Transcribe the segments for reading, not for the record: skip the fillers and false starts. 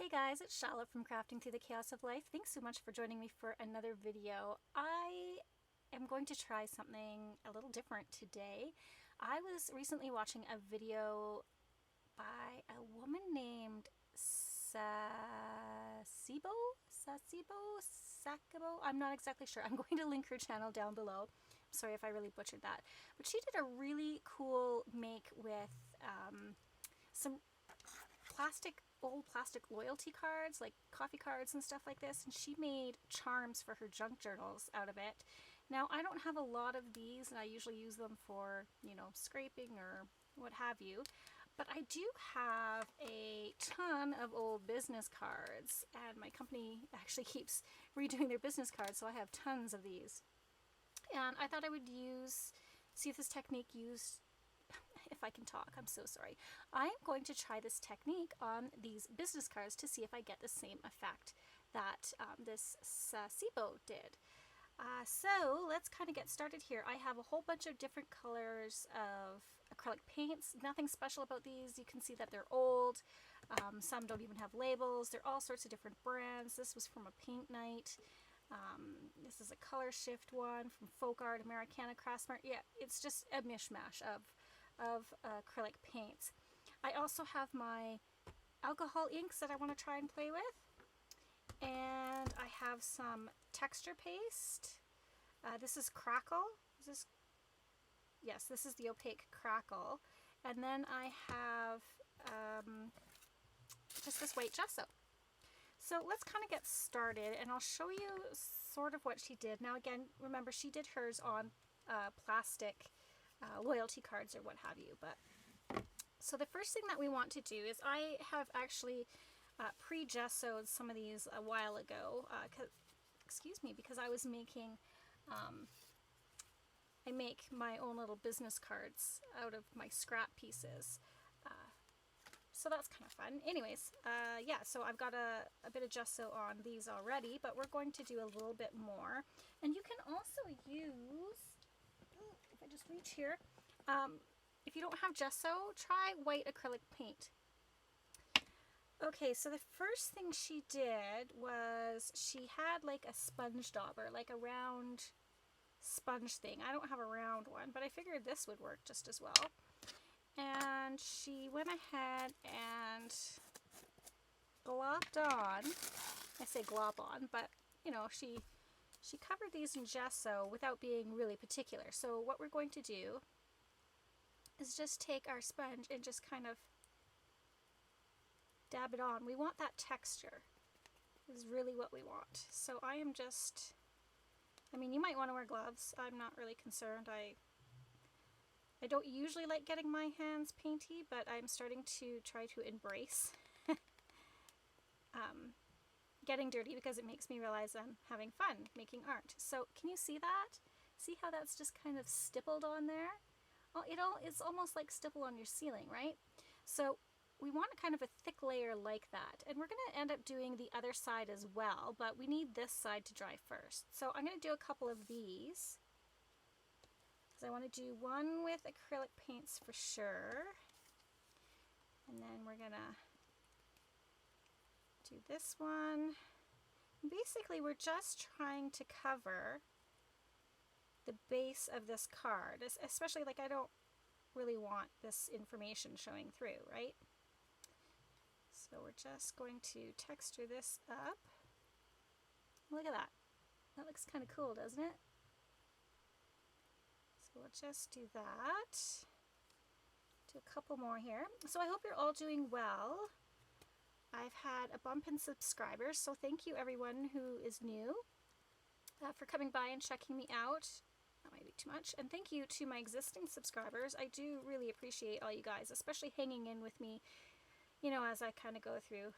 Hey guys, it's Chala from Crafting Through the Chaos of Life. Thanks so much for joining me for another video. I am going to try something a little different today. I was recently watching a video by a woman named Saacibo? I'm not exactly sure. I'm going to link her channel down below. Sorry if I really butchered that. But she did a really cool make with some old plastic loyalty cards, like coffee cards and stuff like this, and she made charms for her junk journals out of it. Now, I don't have a lot of these, and I usually use them for, you know, scraping or what have you, but I do have a ton of old business cards, and my company actually keeps redoing their business cards, so I have tons of these. And I thought I would see if this technique used, if I can talk, I'm so sorry. I'm going to try this technique on these business cards to see if I get the same effect that this Saacibo did. So let's kind of get started here. I have a whole bunch of different colors of acrylic paints. Nothing special about these. You can see that they're old. Some don't even have labels. They're all sorts of different brands. This was from a paint night. This is a color shift one from Folk Art, Americana, Craftsmart. Yeah, it's just a mishmash of acrylic paints. I also have my alcohol inks that I want to try and play with. And I have some texture paste. This is Crackle. Yes, this is the opaque Crackle. And then I have just this white gesso. So let's kind of get started, and I'll show you sort of what she did. Now again, remember, she did hers on plastic loyalty cards or what have you. But so the first thing that we want to do is, I have actually pre-gessoed some of these a while ago, because I was making, I make my own little business cards out of my scrap pieces. So that's kind of fun. Anyways, yeah, so I've got a bit of gesso on these already, but we're going to do a little bit more. And you can also use, if I just reach here, if you don't have gesso, try white acrylic paint. Okay, so the first thing she did was she had like a sponge dauber, like a round sponge thing. I don't have a round one, but I figured this would work just as well. And she went ahead and glopped on, I say glop on, but you know, she covered these in gesso without being really particular. So what we're going to do is just take our sponge and just kind of dab it on. We want that texture is really what we want. So I am just, I mean, you might want to wear gloves. I'm not really concerned. I don't usually like getting my hands painty, but I'm starting to try to embrace getting dirty, because it makes me realize I'm having fun making art. So can you see that? See how that's just kind of stippled on there? Oh, it's almost like stipple on your ceiling, right? So we want kind of a thick layer like that. And we're going to end up doing the other side as well, but we need this side to dry first. So I'm going to do a couple of these, because I want to do one with acrylic paints for sure. And then we're going to do this one. Basically, we're just trying to cover the base of this card, especially, like, I don't really want this information showing through, right? So we're just going to texture this up. Look at that. That looks kind of cool, doesn't it? So we'll just do that. Do a couple more here. So I hope you're all doing well. I've had a bump in subscribers, so thank you everyone who is new for coming by and checking me out. That might be too much. And thank you to my existing subscribers. I do really appreciate all you guys, especially hanging in with me, you know, as I kind of go through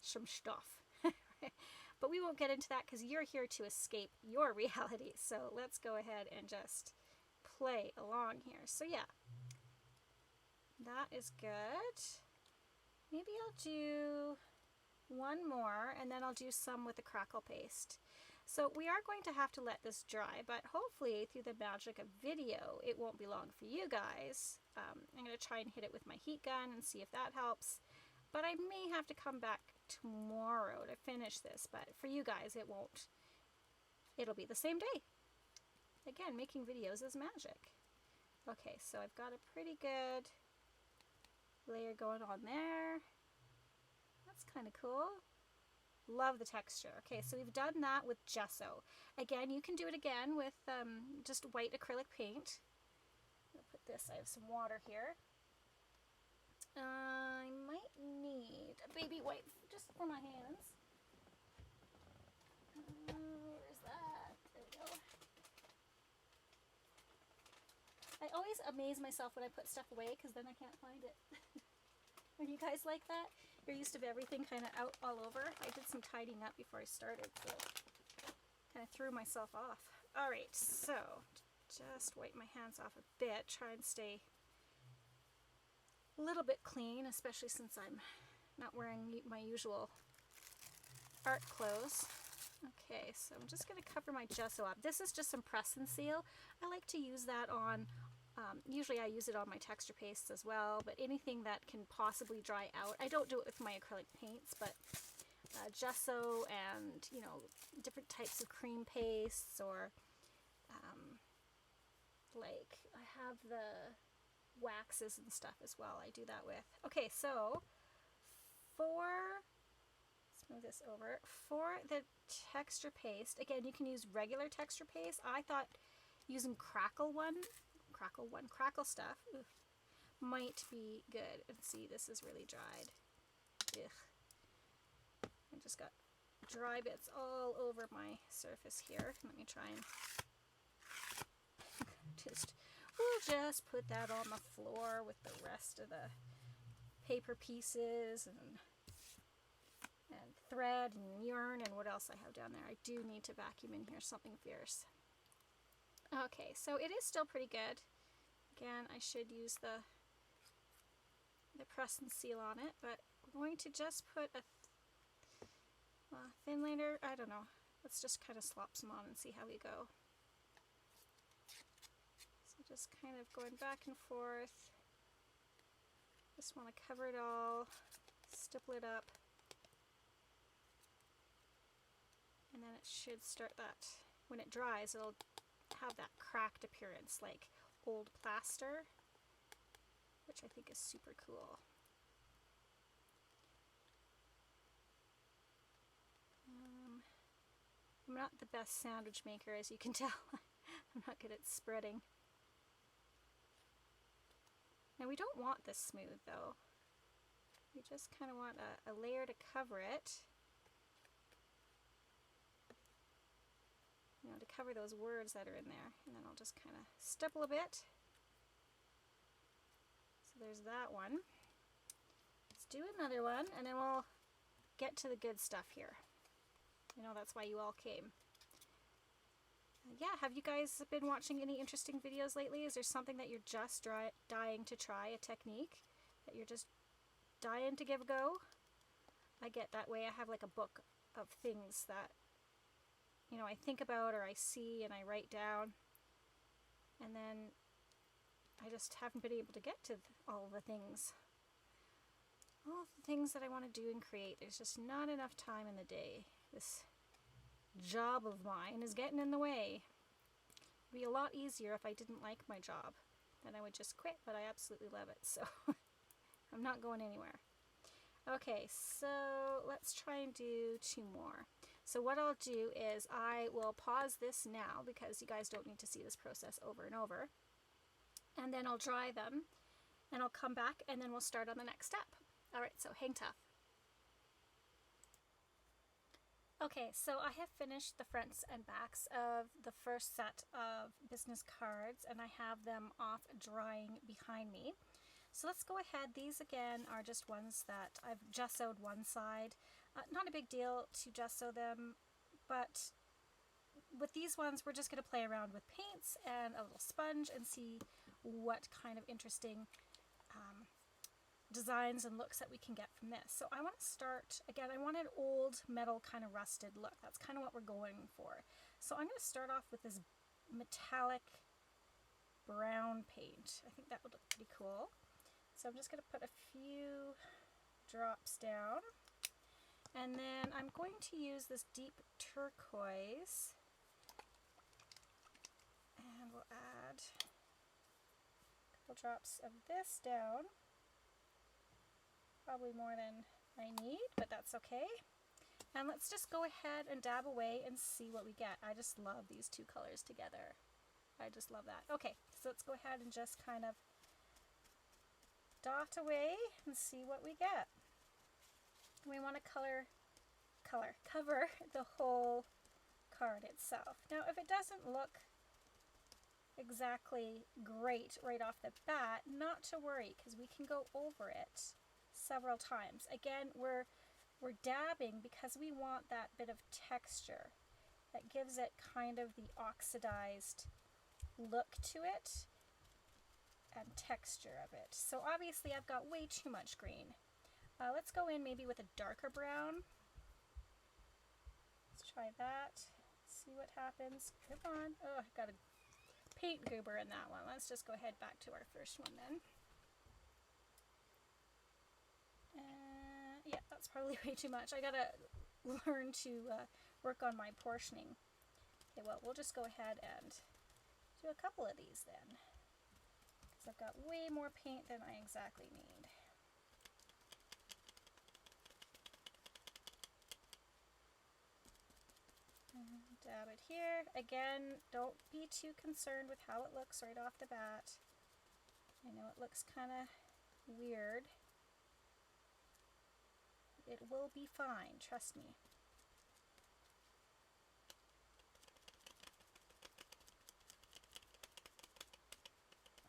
some stuff. But we won't get into that, because you're here to escape your reality. So let's go ahead and just play along here. So yeah, that is good. Maybe I'll do one more, and then I'll do some with the crackle paste. So we are going to have to let this dry, but hopefully through the magic of video, it won't be long for you guys. I'm going to try and hit it with my heat gun and see if that helps. but I may have to come back tomorrow to finish this, but for you guys it won't. It'll be the same day. Again, making videos is magic. Okay, so I've got a pretty good layer going on there. That's kind of cool. Love the texture. Okay, so we've done that with gesso. Again, you can do it again with just white acrylic paint. I'll put this, I have some water here. I might need a baby wipe just for my hands. Where's that? There we go. I always amaze myself when I put stuff away because then I can't find it. Are you guys like that? You're used to everything kind of out all over. I did some tidying up before I started, so kind of threw myself off. Alright, so just wipe my hands off a bit, try and stay a little bit clean, especially since I'm not wearing my usual art clothes. Okay, so I'm just going to cover my gesso up. This is just some press and seal. I like to use that on, usually I use it on my texture pastes as well, but anything that can possibly dry out. I don't do it with my acrylic paints, but gesso and, you know, different types of cream pastes, or like I have the waxes and stuff as well I do that with. Okay, so let's move this over. For the texture paste, again, you can use regular texture paste. I thought using crackle stuff might be good. And see, this is really dried. Ugh. I just got dry bits all over my surface here. Let me try and we'll just put that on the floor with the rest of the paper pieces and thread and yarn and what else I have down there. I do need to vacuum in here something fierce. Okay, so it is still pretty good. Again, I should use the press and seal on it, but I'm going to just put a thin layer. I don't know. Let's just kind of slop some on and see how we go. So just kind of going back and forth. Just want to cover it all, stipple it up, and then it should start that, when it dries, it'll have that cracked appearance like old plaster, which I think is super cool. I'm not the best sandwich maker, as you can tell. I'm not good at spreading. Now we don't want this smooth though. We just kind of want a layer to cover it. You know, to cover those words that are in there. And then I'll just kind of stipple a bit. So there's that one. Let's do another one, and then we'll get to the good stuff here. You know, that's why you all came. Yeah, have you guys been watching any interesting videos lately? Is there something that you're just dying to try, a technique that you're just dying to give a go? I get that way. I have like a book of things that, you know, I think about or I see and I write down, and then I just haven't been able to get to all the things that I want to do and create. There's just not enough time in the day. This job of mine is getting in the way. It'd be a lot easier if I didn't like my job. Then I would just quit, but I absolutely love it, so I'm not going anywhere. Okay, so let's try and do 2 more. So what I'll do is I will pause this now because you guys don't need to see this process over and over. And then I'll dry them and I'll come back and then we'll start on the next step. Alright, so hang tough. Okay, so I have finished the fronts and backs of the first set of business cards and I have them off drying behind me. So let's go ahead. These again are just ones that I've gessoed one side. Not a big deal to gesso them, but with these ones we're just going to play around with paints and a little sponge and see what kind of interesting designs and looks that we can get from this. So I want to start, again, I want an old metal kind of rusted look. That's kind of what we're going for. So I'm going to start off with this metallic brown paint. I think that would look pretty cool. So I'm just going to put a few drops down. And then I'm going to use this deep turquoise, and we'll add a couple drops of this down. Probably more than I need, but that's okay. And let's just go ahead and dab away and see what we get. I just love these two colors together. I just love that. Okay, so let's go ahead and just kind of dot away and see what we get. We want to cover the whole card itself. Now, if it doesn't look exactly great right off the bat, not to worry, because we can go over it several times. Again, we're dabbing because we want that bit of texture that gives it kind of the oxidized look to it and texture of it. So obviously I've got way too much green. Let's go in maybe with a darker brown. Let's try that. See what happens. Come on. Oh, I've got a paint goober in that one. Let's just go ahead back to our first one then. Yeah, that's probably way too much. I gotta learn to work on my portioning. Okay, well, we'll just go ahead and do a couple of these then, because I've got way more paint than I exactly need. And dab it here. Again, don't be too concerned with how it looks right off the bat. I know it looks kind of weird. It will be fine, trust me.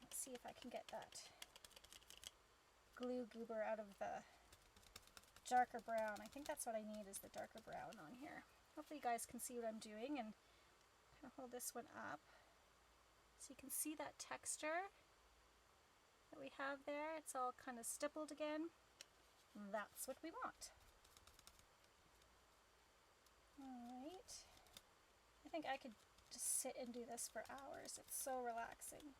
Let's see if I can get that glue goober out of the darker brown. I think that's what I need, is the darker brown on here. Hopefully you guys can see what I'm doing, and kind of hold this one up so you can see that texture that we have there. It's all kind of stippled again. That's what we want. Alright. I think I could just sit and do this for hours. It's so relaxing.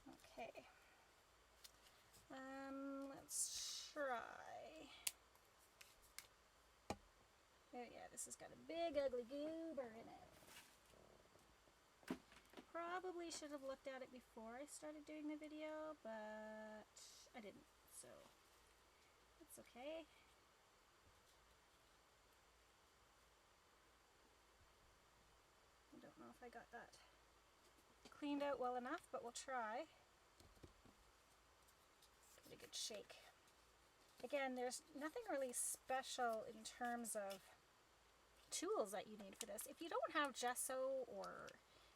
Okay. Let's try. Oh yeah, this has got a big ugly goober in it. Probably should have looked at it before I started doing the video, but I didn't, so that's okay. I don't know if I got that cleaned out well enough, but we'll try. Give it a good shake. Again, there's nothing really special in terms of tools that you need for this. If you don't have gesso or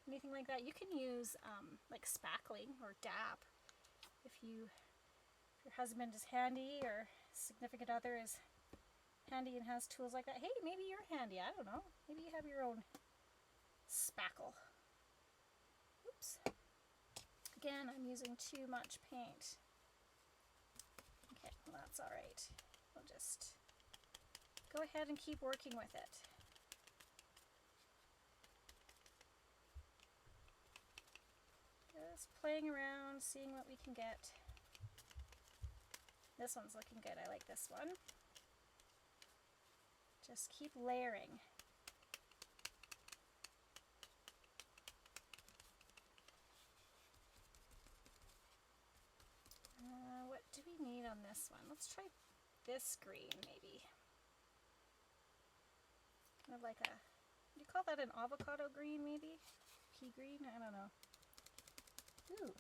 anything like that, you can use like spackling or dab. If your husband is handy or significant other is handy and has tools like that, hey, maybe you're handy, I don't know. Maybe you have your own spackle. Oops. Again, I'm using too much paint. Okay, well, that's all right. We'll just go ahead and keep working with it. Just playing around, seeing what we can get. This one's looking good. I like this one. Just keep layering. What do we need on this one? Let's try this green, maybe. Kind of like a, do you call that an avocado green, maybe? Pea green? I don't know. Ooh,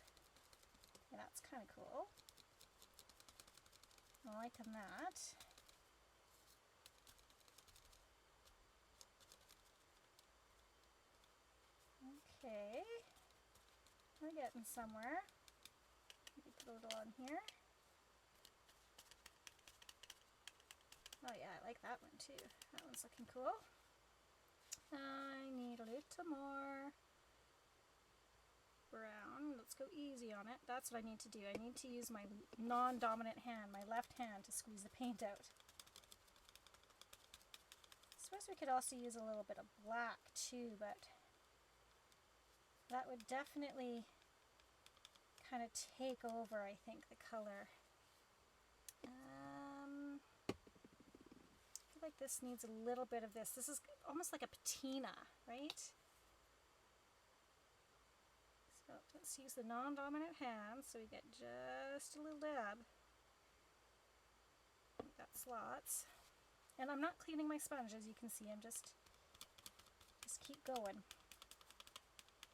yeah, that's kind of cool. I'm liking that. Okay, we're getting somewhere. Maybe put a little on here. Oh yeah, I like that one too. That one's looking cool. I need a little more brown. Let's go easy on it. That's what I need to do. I need to use my non-dominant hand, my left hand, to squeeze the paint out. I suppose we could also use a little bit of black too, but that would definitely kind of take over, I think, the color. this needs a little bit of this. This is almost like a patina, right? So let's use the non-dominant hand so we get just a little dab. Got slots. And I'm not cleaning my sponge, as you can see. I'm just keep going.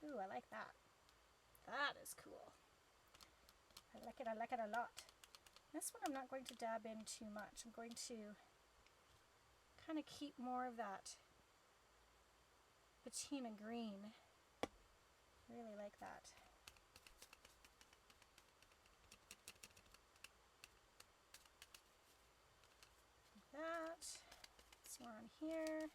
Ooh, I like that. That is cool. I like it a lot. This one I'm not going to dab in too much. I'm going to kind of keep more of that patina green. Really like that. That. Some more on here.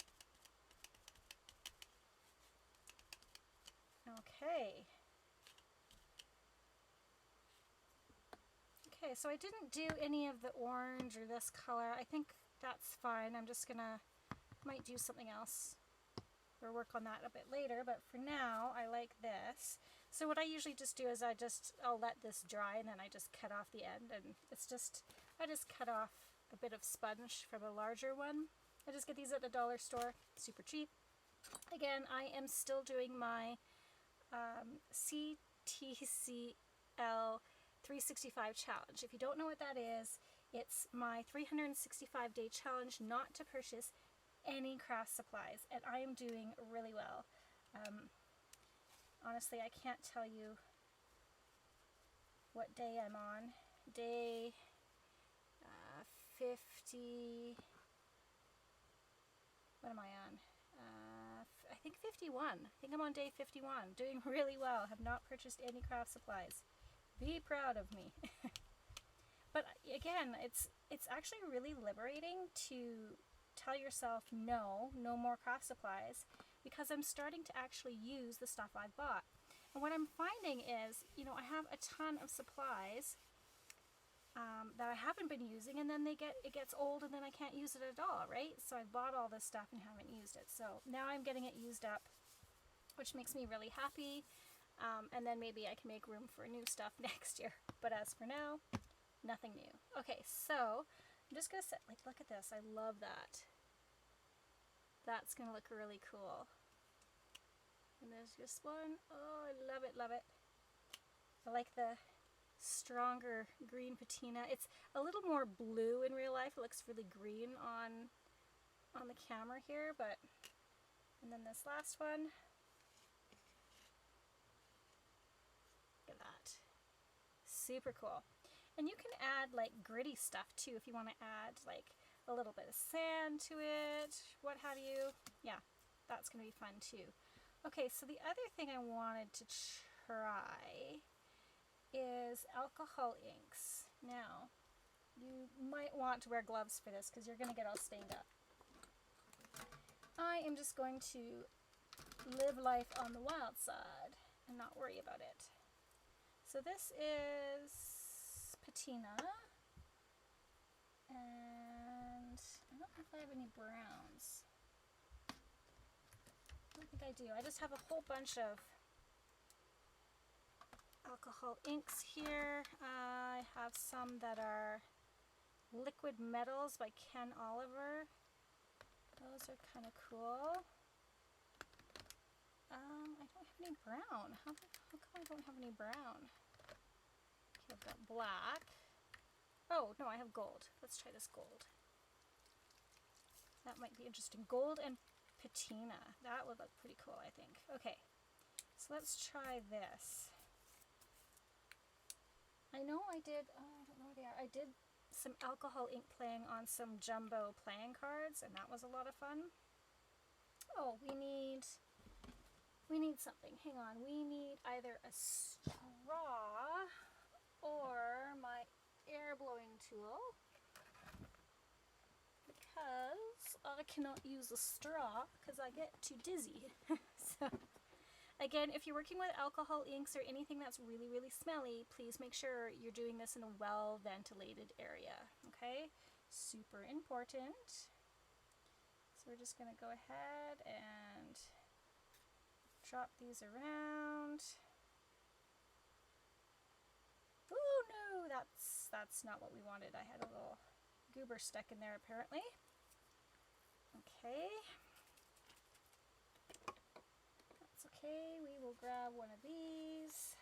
Okay. Okay, so I didn't do any of the orange or this color. I think that's fine. I'm just gonna, might do something else or work on that a bit later, but for now I like this. So what I usually just do is I'll let this dry and then I just cut off the end, and it's just, I just cut off a bit of sponge from a larger one. I just get these at the dollar store, super cheap. Again, I am still doing my CTCL 365 challenge. If you don't know what that is, it's my 365 day challenge not to purchase any craft supplies, and I am doing really well. Honestly, I can't tell you what day I'm on. Day 50, what am I on? I think 51. I think I'm on day 51. Doing really well. Have not purchased any craft supplies. Be proud of me. But again, it's actually really liberating to tell yourself no more craft supplies, because I'm starting to actually use the stuff I've bought. And what I'm finding is, you know, I have a ton of supplies that I haven't been using, and then it gets old and then I can't use it at all, right? So I bought all this stuff and haven't used it. So now I'm getting it used up, which makes me really happy. And then maybe I can make room for new stuff next year. But as for now, nothing new. Okay, so I'm just gonna set, like, look at this. I love that. That's gonna look really cool. And there's just one. Oh, I love it, love it. I like the stronger green patina. It's a little more blue in real life. It looks really green on the camera here, but, and then this last one. Look at that. Super cool. And you can add like gritty stuff too if you want to add like a little bit of sand to it, what have you. Yeah, that's going to be fun too. Okay, so the other thing I wanted to try is alcohol inks. Now, you might want to wear gloves for this because you're going to get all stained up. I am just going to live life on the wild side and not worry about it. So this is patina, and I don't know if I have any browns. I don't think I do. I just have a whole bunch of alcohol inks here. I have some that are Liquid Metals by Ken Oliver. Those are kind of cool. I don't have any brown. How come I don't have any brown? Okay, I've got black. Oh, no, I have gold. Let's try this gold. That might be interesting. Gold and patina. That would look pretty cool, I think. Okay, so let's try this. I know I did, oh, I don't know where they are. I did some alcohol ink playing on some jumbo playing cards, and that was a lot of fun. Oh, we need something. Hang on. We need either a straw or my air blowing tool, because I cannot use a straw because I get too dizzy. So again, if you're working with alcohol inks or anything that's really, really smelly, please make sure you're doing this in a well-ventilated area, okay? Super important. So we're just going to go ahead and drop these around. Oh no, that's not what we wanted. I had a little goober stuck in there apparently. Okay. That's okay. We will grab one of these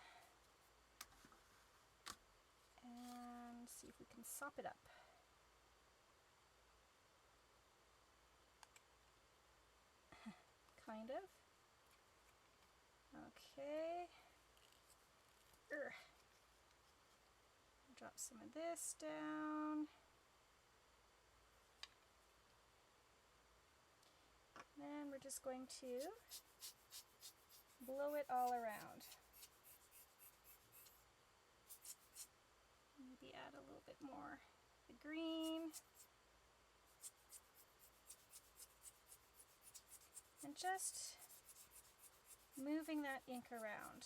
and see if we can sop it up. Kind of. Okay. Drop some of this down. Then we're just going to blow it all around. Maybe add a little bit more the green. And just moving that ink around.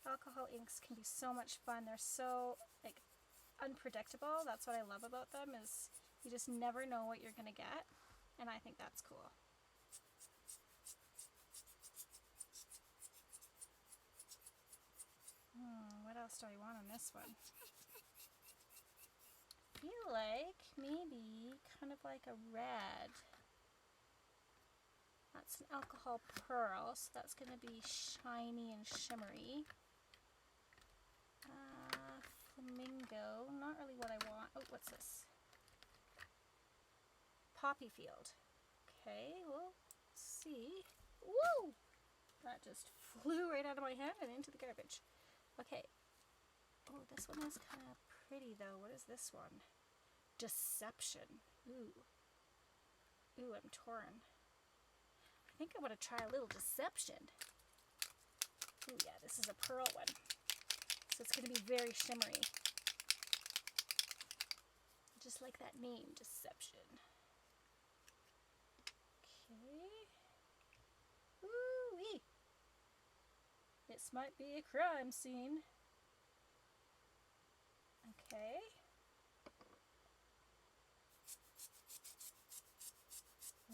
Alcohol inks can be so much fun. They're so like unpredictable. That's what I love about them, is you just never know what you're going to get, and I think that's cool. What else do I want on this one? I feel like maybe kind of like a red. That's an alcohol pearl, so that's going to be shiny and shimmery. Flamingo, not really what I want. Oh, what's this? Poppy field. Okay, we'll see. Woo! That just flew right out of my hand and into the garbage. Okay. Oh, this one is kind of pretty though. What is this one? Deception. Ooh. Ooh, I'm torn. I think I want to try a little deception. Ooh, yeah, this is a pearl one. So it's going to be very shimmery. Just like that name, Deception. Okay. Ooh-wee. This might be a crime scene. Okay.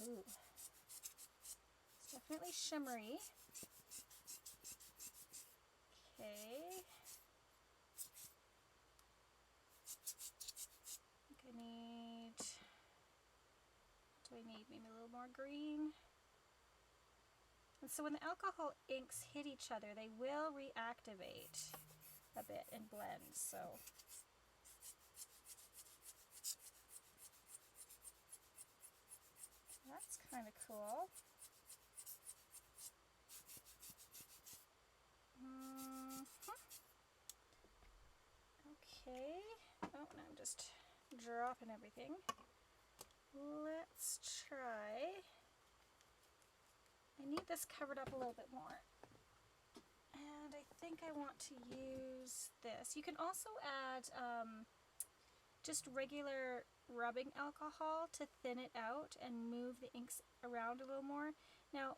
Ooh. It's definitely shimmery. Okay. I need, what do I need? Maybe a little more green. And so when the alcohol inks hit each other, they will reactivate a bit and blend. So that's kind of cool. Okay. Oh, no, I'm just dropping everything. Let's try. I need this covered up a little bit more. And I think I want to use this. You can also add just regular rubbing alcohol to thin it out and move the inks around a little more. Now,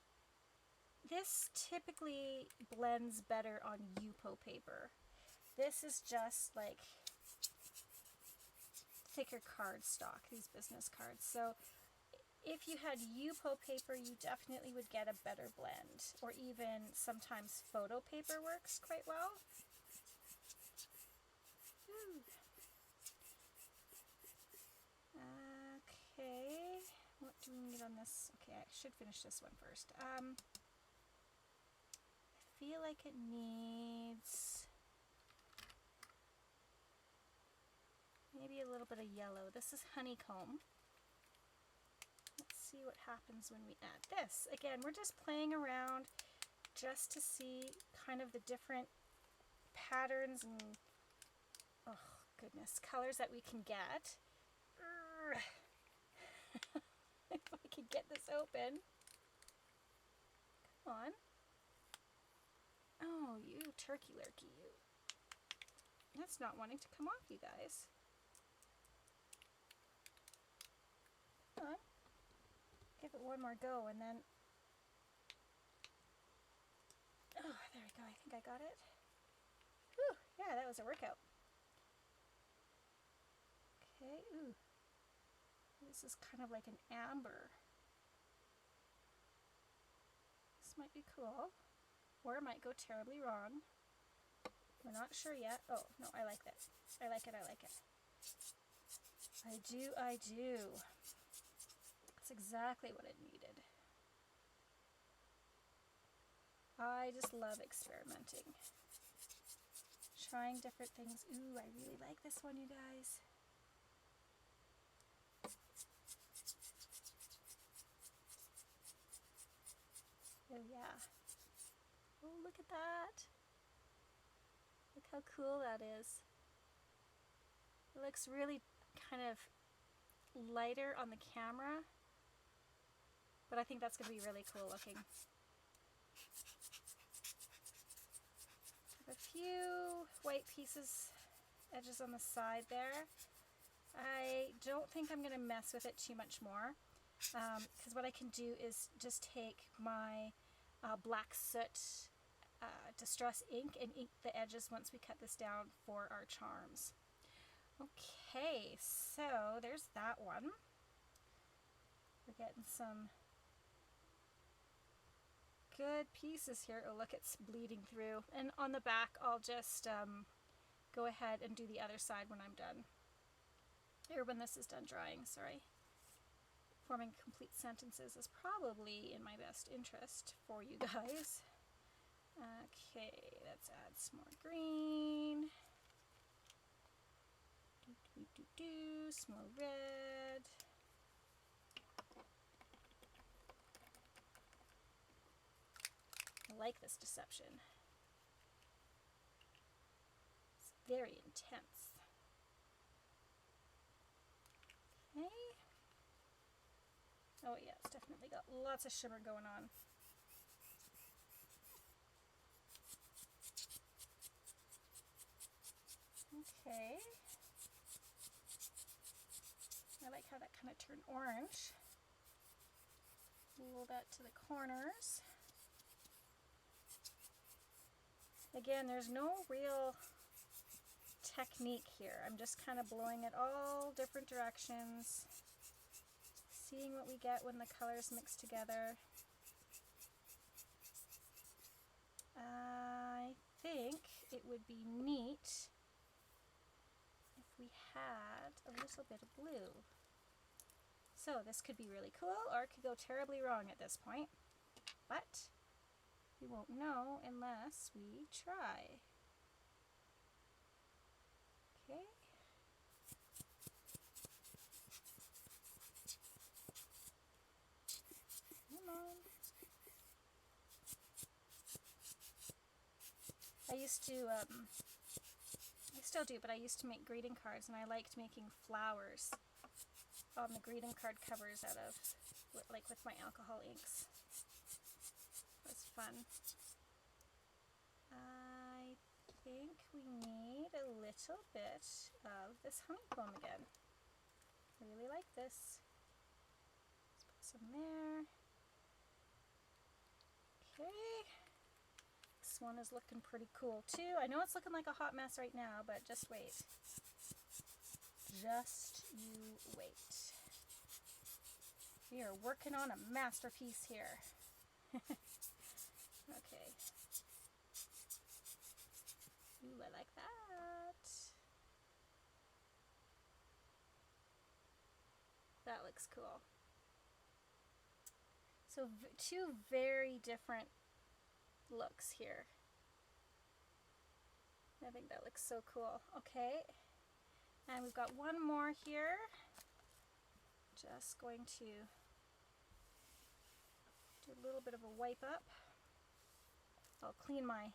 this typically blends better on Yupo paper. This is just like thicker cardstock, these business cards. So if you had Yupo paper, you definitely would get a better blend. Or even sometimes photo paper works quite well. Okay, what do we need on this? Okay, I should finish this one first. I feel like it needs maybe a little bit of yellow. This is honeycomb. Let's see what happens when we add this. Again, we're just playing around just to see kind of the different patterns and, oh goodness, colors that we can get. If I could get this open. Come on. Oh, you turkey lurkey, you. That's not wanting to come off, you guys. Come on. Give it one more go and then... Oh, there we go. I think I got it. Whew, yeah, that was a workout. Okay, ooh. This is kind of like an amber. This might be cool. Or it might go terribly wrong. We're not sure yet. Oh, no, I like that. I like it, I like it. I do. That's exactly what it needed. I just love experimenting. Trying different things. Ooh, I really like this one, you guys. Oh yeah. Oh, look at that. Look how cool that is. It looks really kind of lighter on the camera, but I think that's going to be really cool looking. Have a few white pieces, edges on the side there. I don't think I'm going to mess with it too much more, because what I can do is just take my black soot distress ink and ink the edges once we cut this down for our charms. Okay, so there's that one. We're getting some good pieces here. Oh, look, it's bleeding through. And on the back, I'll just go ahead and do the other side when I'm done. Or when this is done drying, sorry. Forming complete sentences is probably in my best interest for you guys. Okay, let's add some more green. Some more red. I like this deception. It's very intense. Okay. Oh yeah, it's definitely got lots of shimmer going on. Okay. I like how that kind of turned orange. Roll that to the corners. Again, there's no real technique here. I'm just kind of blowing it all different directions, seeing what we get when the colors mix together. I think it would be neat if we had a little bit of blue. So this could be really cool, or it could go terribly wrong at this point, but we won't know unless we try. Okay. Come on. I used to, I still do, but I used to make greeting cards, and I liked making flowers on the greeting card covers out of, like with my alcohol inks. It was fun. I think we need a little bit of this honeycomb again. I really like this. Let's put some there. Okay. This one is looking pretty cool too. I know it's looking like a hot mess right now, but just wait. Just you wait. We are working on a masterpiece here. Okay. Ooh, I like that. That looks cool. So two very different looks here. I think that looks so cool. Okay. And we've got one more here. Just going to do a little bit of a wipe up. I'll clean my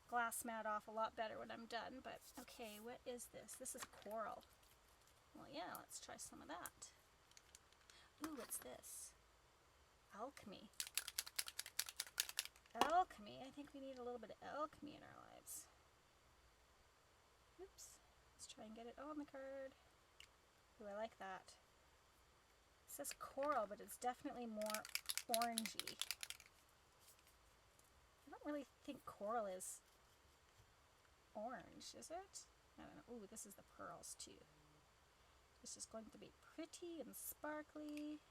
glass mat off a lot better when I'm done, but okay, what is this? This is coral. Well, yeah, let's try some of that. Ooh, what's this? Alchemy. Alchemy. I think we need a little bit of alchemy in our lives. Oops. Let's try and get it on the card. Ooh, I like that. It says coral, but it's definitely more orangey. I don't really think coral is orange, is it? I don't know. Ooh, this is the pearls too. This is going to be pretty and sparkly.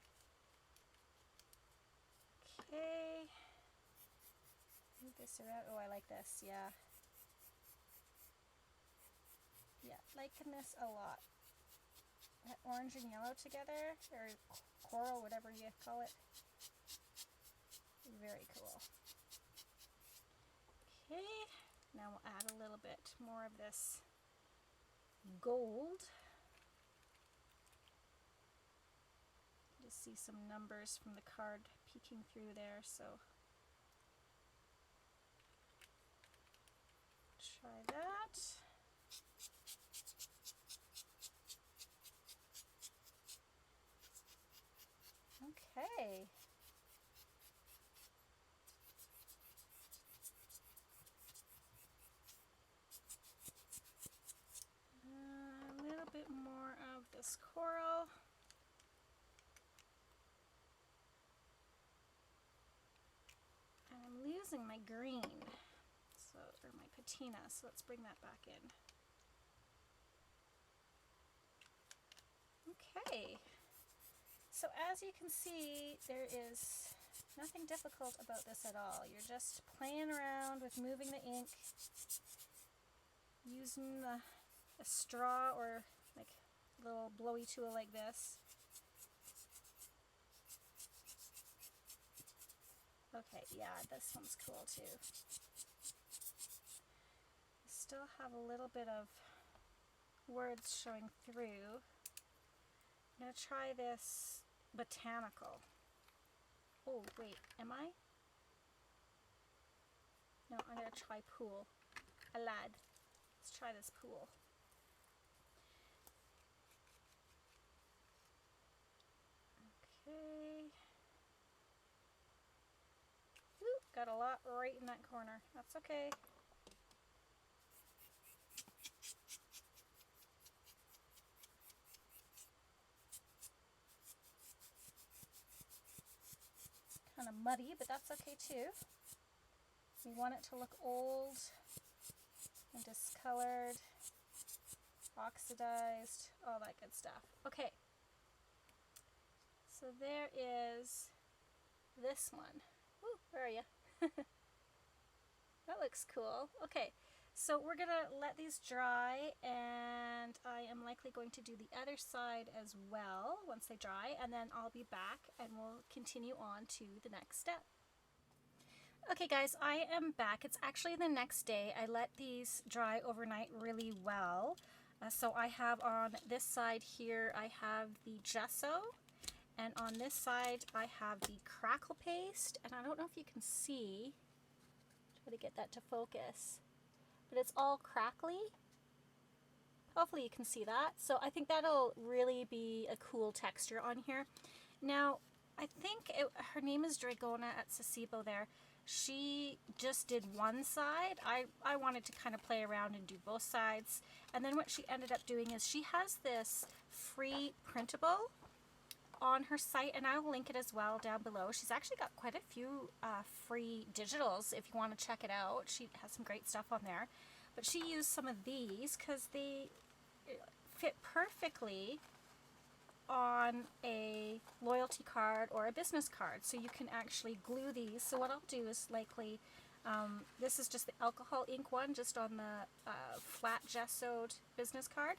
Okay. Move this around. Oh, I like this. Yeah. Yeah, liking this a lot. that orange and yellow together, or coral, whatever you call it. Very cool. Okay, now we'll add a little bit more of this gold. Just see some numbers from the card peeking through there, so try that. Okay. A little bit more of this coral. And I'm losing my green, so, or my patina, so let's bring that back in. Okay. So as you can see, there is nothing difficult about this at all. You're just playing around with moving the ink, using a straw or like a little blowy tool like this. Okay, yeah, this one's cool too. Still have a little bit of words showing through. I'm going to try this botanical. Oh, wait, am I? No, I'm going to try pool. A lad. Let's try this pool. Okay. Ooh, got a lot right in that corner. That's okay. Kind of muddy, but that's okay too. We want it to look old and discolored, oxidized, all that good stuff. Okay, so there is this one. Ooh, where are you? That looks cool. Okay, so we're gonna let these dry, and I am likely going to do the other side as well once they dry, and then I'll be back and we'll continue on to the next step. Okay guys, I am back. It's actually the next day. I let these dry overnight really well. So I have on this side here, I have the gesso, and on this side I have the crackle paste, and I don't know if you can see, try to get that to focus, but it's all crackly. Hopefully you can see that. So I think that'll really be a cool texture on here. Now, I think her name is Dracona at Saacibo there. She just did one side. I wanted to kind of play around and do both sides. And then what she ended up doing is she has this free printable on her site, and I'll link it as well down below. She's actually got quite a few free digitals if you want to check it out. She has some great stuff on there. But she used some of these because they fit perfectly on a loyalty card or a business card, so you can actually glue these. So what I'll do is likely, this is just the alcohol ink one, just on the flat gessoed business card,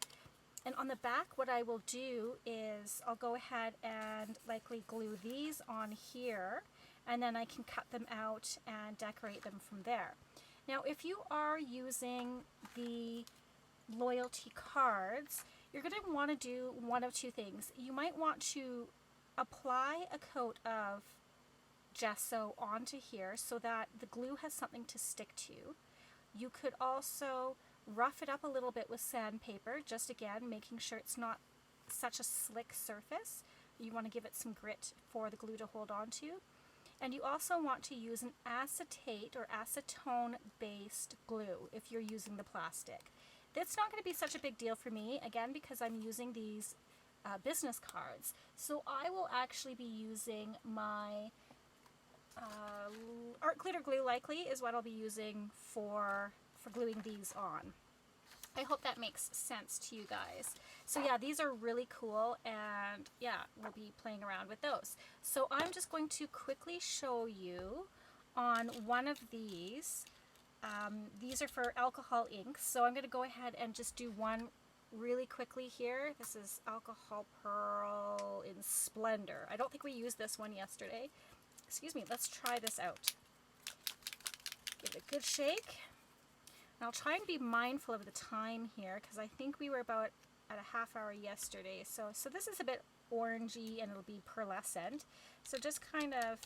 and on the back what I will do is I'll go ahead and likely glue these on here, and then I can cut them out and decorate them from there. Now if you are using the loyalty cards, you're going to want to do one of two things. You might want to apply a coat of gesso onto here so that the glue has something to stick to. You could also rough it up a little bit with sandpaper, just again making sure it's not such a slick surface. You want to give it some grit for the glue to hold on to. And you also want to use an acetate or acetone based glue if you're using the plastic. It's not going to be such a big deal for me, again, because I'm using these business cards. So I will actually be using my art glitter glue, likely, is what I'll be using for gluing these on. I hope that makes sense to you guys. So yeah, these are really cool, and yeah, we'll be playing around with those. So I'm just going to quickly show you on one of these. These are for alcohol inks, so I'm going to go ahead and just do one really quickly here. This is Alcohol Pearl in Splendor. I don't think we used this one yesterday. Excuse me, let's try this out. Give it a good shake. And I'll try and be mindful of the time here because I think we were about at a half hour yesterday. So this is a bit orangey and it'll be pearlescent. So just kind of,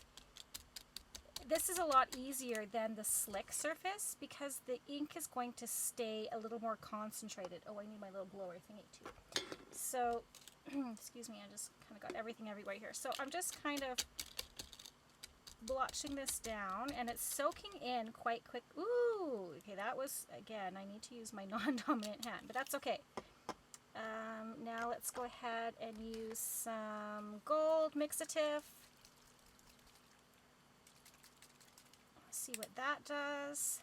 this is a lot easier than the slick surface because the ink is going to stay a little more concentrated. Oh, I need my little blower thingy too. So, excuse me, I just kind of got everything everywhere here. So I'm just kind of blotching this down and it's soaking in quite quick. Ooh, okay, that was, again, I need to use my non-dominant hand, but that's okay. Now let's go ahead and use some gold mixative. See what that does.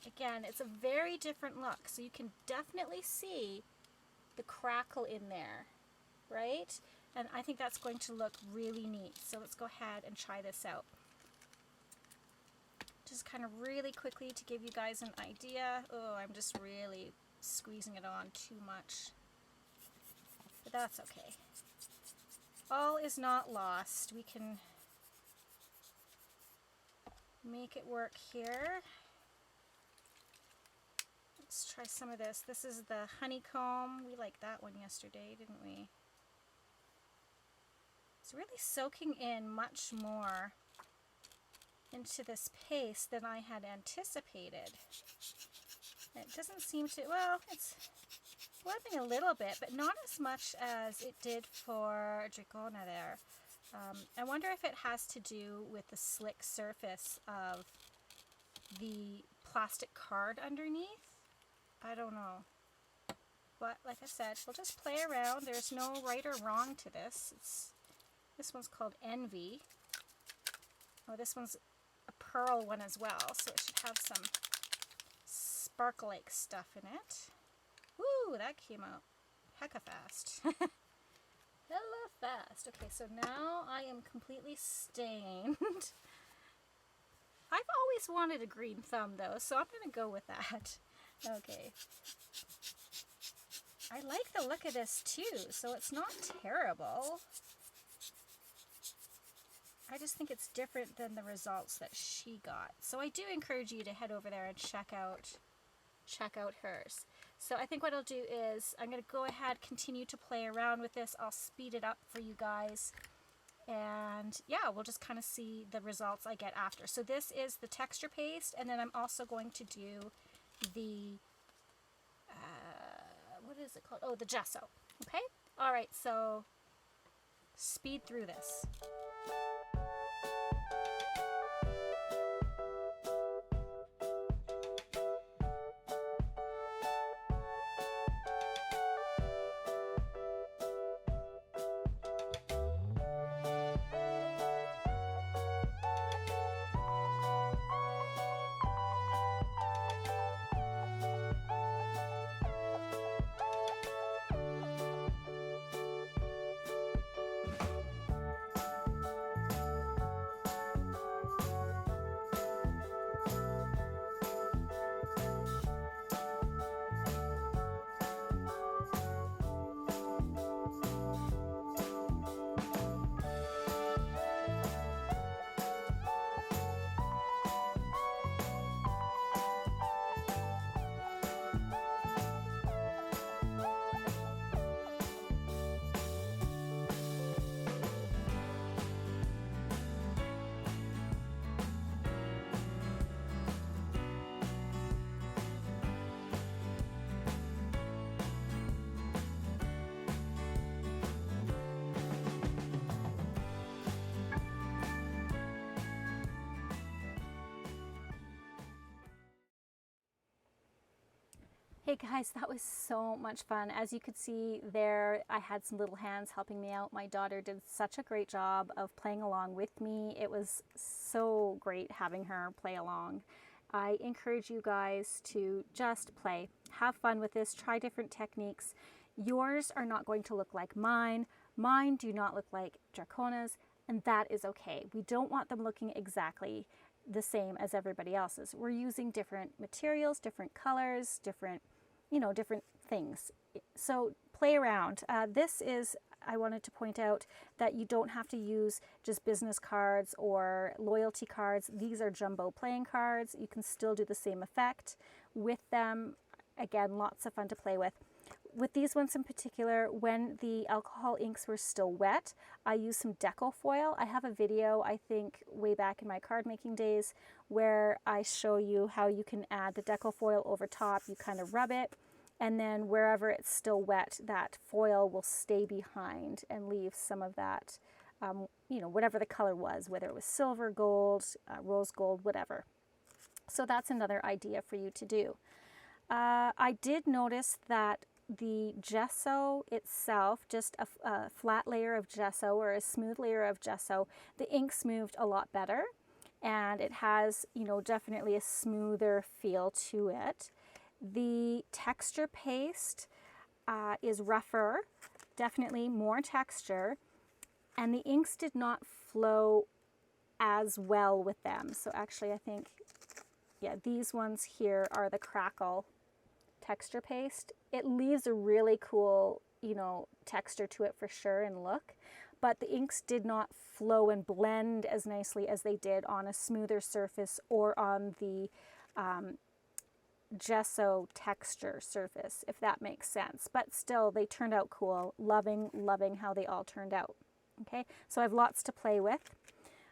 Again, it's a very different look, so you can definitely see the crackle in there, right? And I think that's going to look really neat. So let's go ahead and try this out. Just kind of really quickly to give you guys an idea. Oh, I'm just really squeezing it on too much. But that's okay. All is not lost. We can make it work here. Let's try some of this. This is the honeycomb. We liked that one yesterday, didn't we? It's really soaking in much more into this paste than I had anticipated. It doesn't seem to, well, it's blending a little bit, but not as much as it did for Dracona there. I wonder if it has to do with the slick surface of the plastic card underneath. I don't know. But like I said, we'll just play around. There's no right or wrong to this. This one's called Envy. Oh, this one's a pearl one as well, so it should have some sparkle-like stuff in it. Woo, that came out hecka fast. Hella fast. Okay, so now I am completely stained. I've always wanted a green thumb though, so I'm going to go with that. Okay. I like the look of this too, so it's not terrible. I just think it's different than the results that she got. So I do encourage you to head over there and check out hers. So I think what I'll do is I'm going to go ahead, continue to play around with this. I'll speed it up for you guys. And yeah, we'll just kind of see the results I get after. So this is the texture paste, and then I'm also going to do the, what is it called? Oh, the gesso. Okay? All right, so speed through this. Hey guys, that was so much fun. As you could see there, I had some little hands helping me out. My daughter did such a great job of playing along with me. It was so great having her play along. I encourage you guys to just play. Have fun with this. Try different techniques. Yours are not going to look like mine. Mine do not look like Dracona's, and that is okay. We don't want them looking exactly the same as everybody else's. We're using different materials, different colors, different things. So play around. This is, I wanted to point out that you don't have to use just business cards or loyalty cards. These are jumbo playing cards. You can still do the same effect with them. Again, lots of fun to play with. With these ones in particular, when the alcohol inks were still wet, I used some deco foil. I have a video, I think, way back in my card making days where I show you how you can add the deco foil over top. You kind of rub it, and then wherever it's still wet, that foil will stay behind and leave some of that, you know, whatever the color was, whether it was silver, gold, rose gold, whatever. So that's another idea for you to do. I did notice that the gesso itself, just a flat layer of gesso or a smooth layer of gesso, the inks moved a lot better, and it has, you know, definitely a smoother feel to it. The texture paste is rougher, definitely more texture, and the inks did not flow as well with them. So actually I think, yeah, these ones here are the crackle texture paste. It leaves a really cool, you know, texture to it for sure and look, but the inks did not flow and blend as nicely as they did on a smoother surface or on the gesso texture surface, if that makes sense. But still, they turned out cool. Loving how they all turned out. Okay, so I have lots to play with.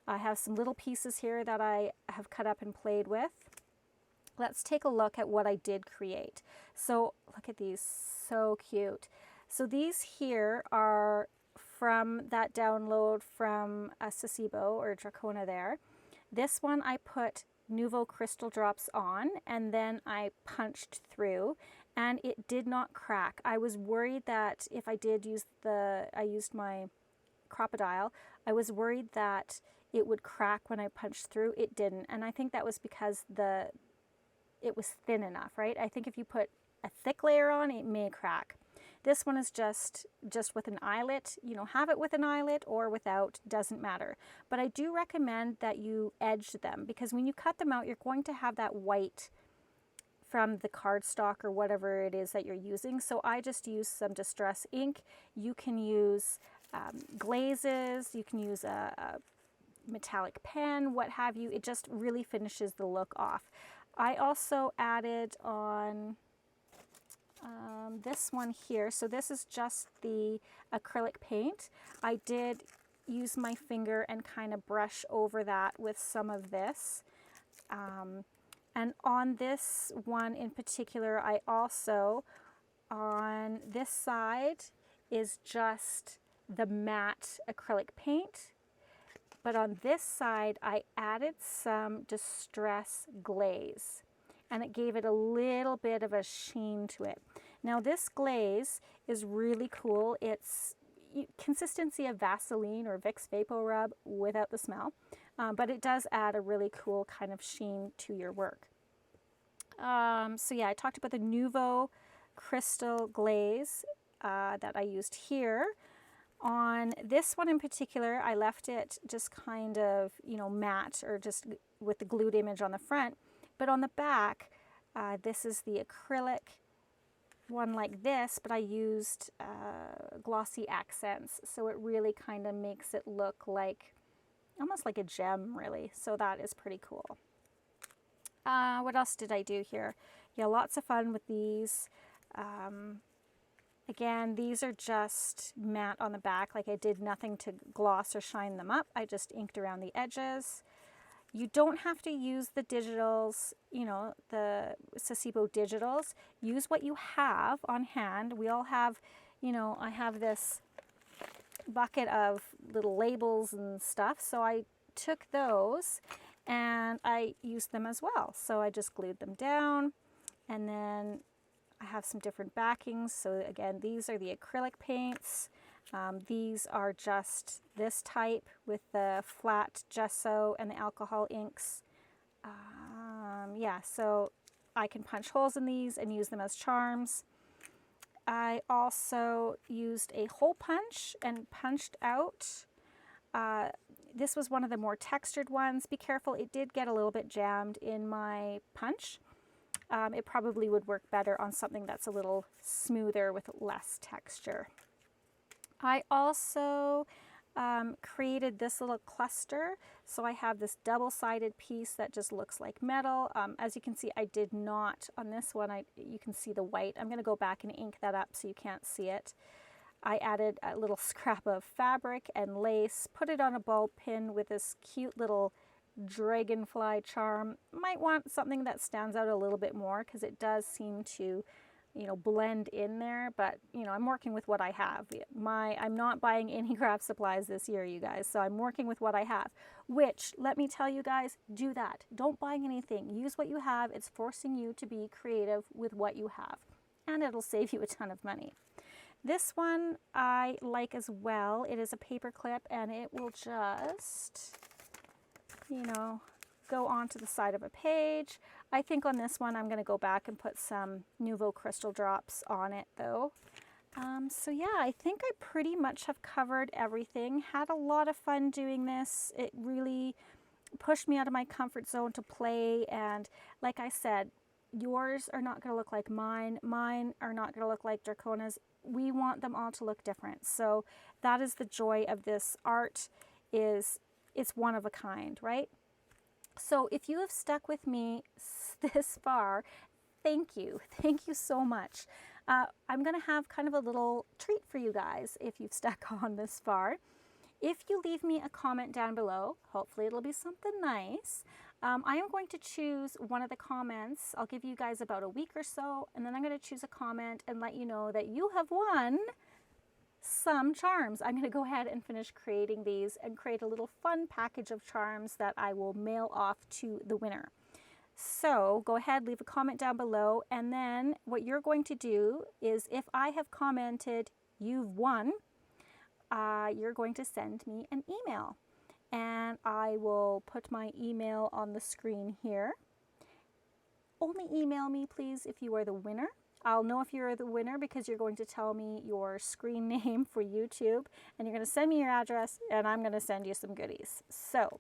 I have some little pieces here that I have cut up and played with. Let's take a look at what I did create. So look at these, so cute. So these here are from that download from Saacibo or Dracona there. This one I put Nouveau crystal drops on, and then I punched through, and it did not crack. I was worried that if I did use I used my crocodile, I was worried that it would crack when I punched through. It didn't, and I think that was because it was thin enough, right? I think if you put a thick layer on, it may crack. This one is just with an eyelet. You know, have it with an eyelet or without, doesn't matter. But I do recommend that you edge them, because when you cut them out, you're going to have that white from the cardstock or whatever it is that you're using. So I just use some distress ink. You can use glazes, you can use a metallic pen, what have you. It just really finishes the look off. I also added on this one here. So this is just the acrylic paint. I did use my finger and kind of brush over that with some of this. And on this one in particular, I also, on this side is just the matte acrylic paint. But on this side, I added some distress glaze, and it gave it a little bit of a sheen to it. Now this glaze is really cool. It's consistency of Vaseline or Vicks Vapo Rub without the smell, but it does add a really cool kind of sheen to your work. So yeah, I talked about the Nouveau crystal glaze that I used here. On this one in particular, I left it just kind of, you know, matte, or just with the glued image on the front. But on the back, this is the acrylic one like this, but I used glossy accents. So it really kind of makes it look like, almost like a gem, really. So that is pretty cool. What else did I do here? Yeah, lots of fun with these. Again, these are just matte on the back, like I did nothing to gloss or shine them up. I just inked around the edges. You don't have to use the digitals, you know, the Saacibo digitals. Use what you have on hand. We all have, you know, I have this bucket of little labels and stuff, so I took those and I used them as well. So I just glued them down, and then I have some different backings. So again, these are the acrylic paints. These are just this type with the flat gesso and the alcohol inks. Yeah, so I can punch holes in these and use them as charms. I also used a hole punch and punched out. This was one of the more textured ones. Be careful, it did get a little bit jammed in my punch. it probably would work better on something that's a little smoother with less texture. I also created this little cluster. So I have this double-sided piece that just looks like metal. As you can see, I did not, on this one, you can see the white. I'm going to go back and ink that up so you can't see it. I added a little scrap of fabric and lace, put it on a ball pin with this cute little dragonfly charm. Might want something that stands out a little bit more because it does seem to, you know, blend in there, but you know, I'm working with what I have. I'm not buying any craft supplies this year, you guys, so I'm working with what I have, which, let me tell you guys, do that. Don't buy anything. Use what you have. It's forcing you to be creative with what you have, and it'll save you a ton of money. This one I like as well. It is a paper clip, and it will just, you know, go onto the side of a page. I think on this one I'm going to go back and put some Nouveau crystal drops on it though. So yeah, I think I pretty much have covered everything. Had a lot of fun doing this. It really pushed me out of my comfort zone to play, and like I said, yours are not going to look like mine. Mine are not going to look like Dracona's. We want them all to look different. So that is the joy of this art, is it's one of a kind, right? So if you have stuck with me this far, thank you. Thank you so much. I'm going to have kind of a little treat for you guys if you've stuck on this far. If you leave me a comment down below, hopefully it'll be something nice. I am going to choose one of the comments. I'll give you guys about a week or so, and then I'm going to choose a comment and let you know that you have won some charms. I'm going to go ahead and finish creating these and create a little fun package of charms that I will mail off to the winner. So go ahead, leave a comment down below, and then what you're going to do is, if I have commented you've won, you're going to send me an email, and I will put my email on the screen here. Only email me, please, if you are the winner. I'll know if you're the winner because you're going to tell me your screen name for YouTube, and you're going to send me your address, and I'm going to send you some goodies. So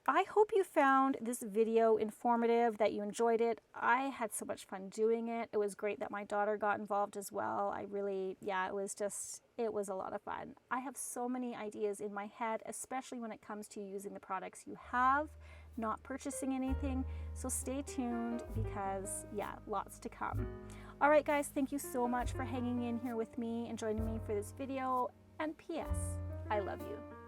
I hope you found this video informative, that you enjoyed it. I had so much fun doing it. It was great that my daughter got involved as well. I really, yeah, it was a lot of fun. I have so many ideas in my head, especially when it comes to using the products you have, not purchasing anything. So stay tuned because, yeah, lots to come. All right, guys, thank you so much for hanging in here with me and joining me for this video. And P.S. I love you.